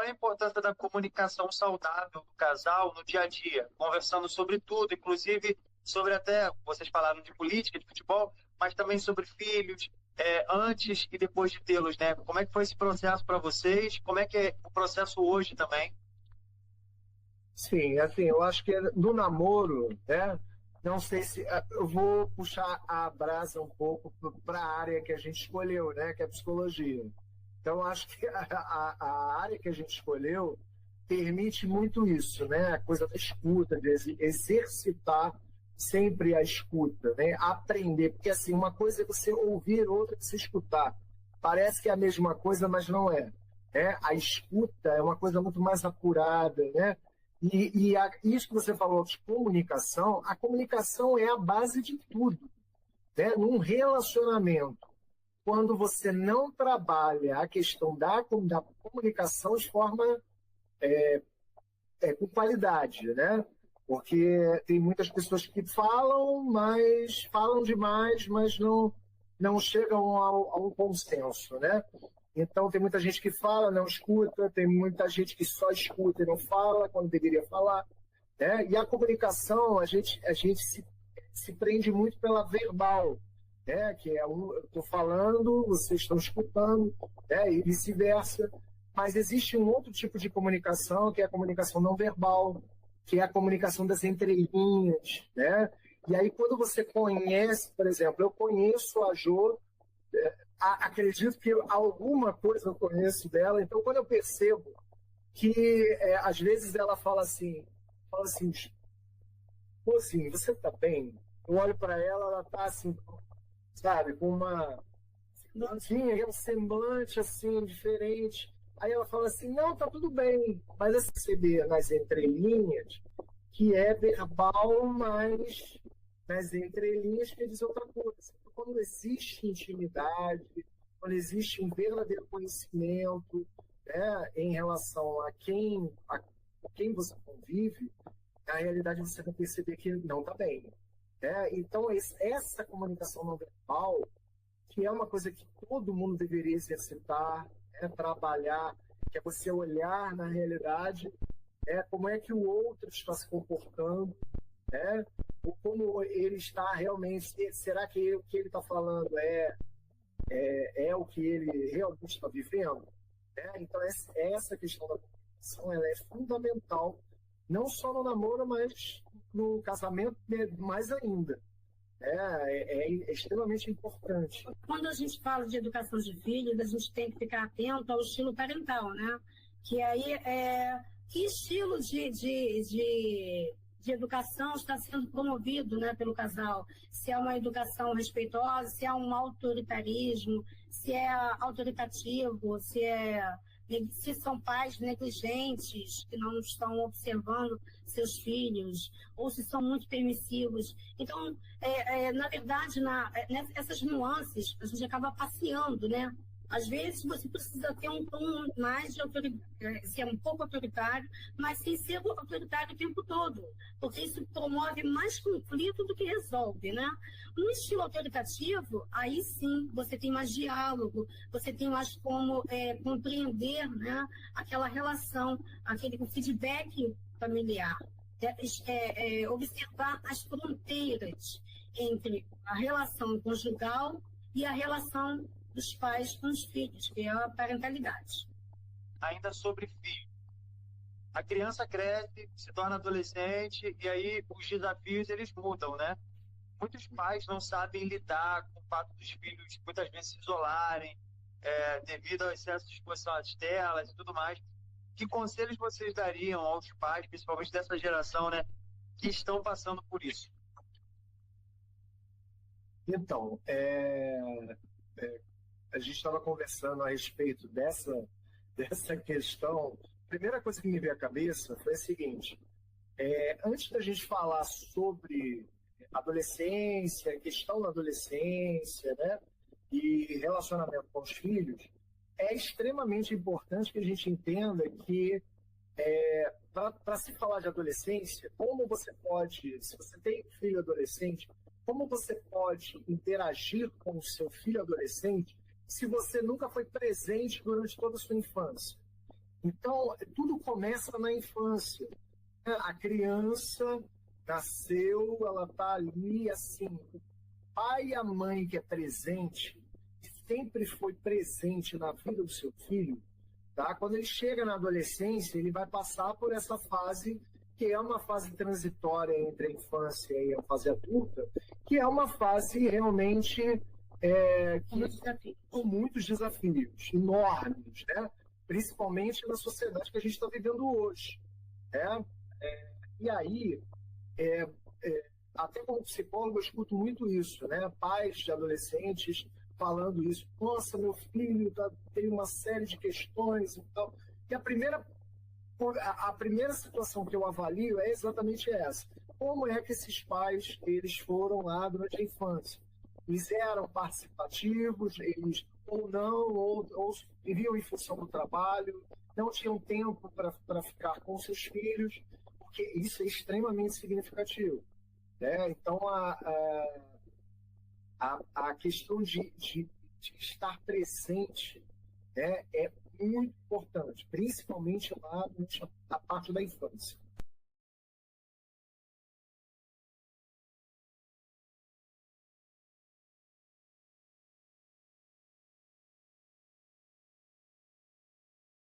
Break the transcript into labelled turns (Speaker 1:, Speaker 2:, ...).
Speaker 1: qual é a importância da comunicação saudável do casal no dia a dia, conversando sobre tudo, inclusive sobre até, vocês falaram de política, de futebol, mas também sobre filhos, antes e depois de tê-los, né? Como é que foi esse processo para vocês? Como é que é o processo hoje também?
Speaker 2: Sim, assim, eu acho que no namoro, né? Não sei se eu vou puxar a brasa um pouco para a área que a gente escolheu, né? Que é a psicologia. Então, eu acho que a área que a gente escolheu permite muito isso, né? A coisa da escuta, de exercitar sempre a escuta, né? Aprender, porque assim, uma coisa é você ouvir, outra é você escutar. Parece que é a mesma coisa, mas não é. Né? A escuta é uma coisa muito mais apurada, né? Isso que você falou de comunicação, a comunicação é a base de tudo. Né? Num relacionamento, quando você não trabalha a questão da comunicação de forma com qualidade, né? Porque tem muitas pessoas que falam, mas falam demais, mas não chegam a um consenso, né? Então, tem muita gente que fala, não escuta, tem muita gente que só escuta e não fala quando deveria falar. Né? E a comunicação, a gente se prende muito pela verbal, né? Que é eu estou falando, vocês estão escutando, né? E vice-versa. Mas existe um outro tipo de comunicação, que é a comunicação não verbal, que é a comunicação das entrelinhas. Né? E aí, quando você conhece, por exemplo, eu conheço a Jo, acredito que alguma coisa eu conheço dela, então quando eu percebo que às vezes ela fala assim, pô, assim, você tá bem? Eu olho para ela, ela tá assim, sabe, com assim, um semblante assim, diferente. Aí ela fala assim, não, tá tudo bem, mas assim, você vê nas entrelinhas que é verbal, mas nas entrelinhas quer dizer outra coisa. Quando existe intimidade, quando existe um verdadeiro conhecimento, né, em relação com quem você convive, na realidade você vai perceber que não está bem. Né? Então, essa comunicação não verbal, que é uma coisa que todo mundo deveria exercitar, trabalhar, que é você olhar na realidade como é que o outro está se comportando, né? Ou como ele está realmente, será que o que ele está falando é o que ele realmente está vivendo? Né? Então, essa questão da comunicação ela é fundamental, não só no namoro, mas no casamento mais ainda. É extremamente importante.
Speaker 3: Quando a gente fala de educação de filhos, a gente tem que ficar atento ao estilo parental, né? Que aí que estilo de educação está sendo promovido, né, pelo casal? Se é uma educação respeitosa, se é um autoritarismo, se é autoritativo, se são pais negligentes que não estão observando seus filhos, ou se são muito permissivos. Então, na verdade, essas nuances, a gente acaba passeando, né? Às vezes você precisa ter um tom mais de autoridade, ser um pouco autoritário, mas sem ser autoritário o tempo todo, porque isso promove mais conflito do que resolve, né? No estilo autoritativo, aí sim, você tem mais diálogo, você tem mais como compreender, né, aquela relação, o feedback familiar, observar as fronteiras entre a relação conjugal e a relação dos pais com os filhos, que é a parentalidade.
Speaker 1: Ainda sobre filho. A criança cresce, se torna adolescente e aí os desafios eles mudam, né? Muitos pais não sabem lidar com o fato dos filhos muitas vezes se isolarem devido ao excesso de exposição às telas e tudo mais. Que conselhos vocês dariam aos pais, principalmente dessa geração, né, que estão passando por isso?
Speaker 2: Então, a gente estava conversando a respeito dessa questão. A primeira coisa que me veio à cabeça foi a seguinte: antes da gente falar sobre adolescência, questão da adolescência, né, e relacionamento com os filhos, é extremamente importante que a gente entenda que, para se falar de adolescência, como você pode, se você tem um filho adolescente, como você pode interagir com o seu filho adolescente se você nunca foi presente durante toda a sua infância? Então, tudo começa na infância. A criança nasceu, ela está ali, assim, o pai e a mãe que é presente, que sempre foi presente na vida do seu filho, tá? Quando ele chega na adolescência, ele vai passar por essa fase, que é uma fase transitória entre a infância e a fase adulta, que é uma fase realmente com muitos desafios enormes, né? Principalmente na sociedade que a gente está vivendo hoje. Né? E aí, até como psicólogo, eu escuto muito isso, né? Pais de adolescentes falando isso. Nossa, meu filho tem uma série de questões e tal. E a primeira situação que eu avalio é exatamente essa. Como é que esses pais eles foram lá durante a infância? Eles eram participativos, eles ou não, ou viviam em função do trabalho, não tinham tempo para ficar com seus filhos, porque isso é extremamente significativo. Né? Então, a questão de estar presente, né, é muito importante, principalmente lá na parte da infância.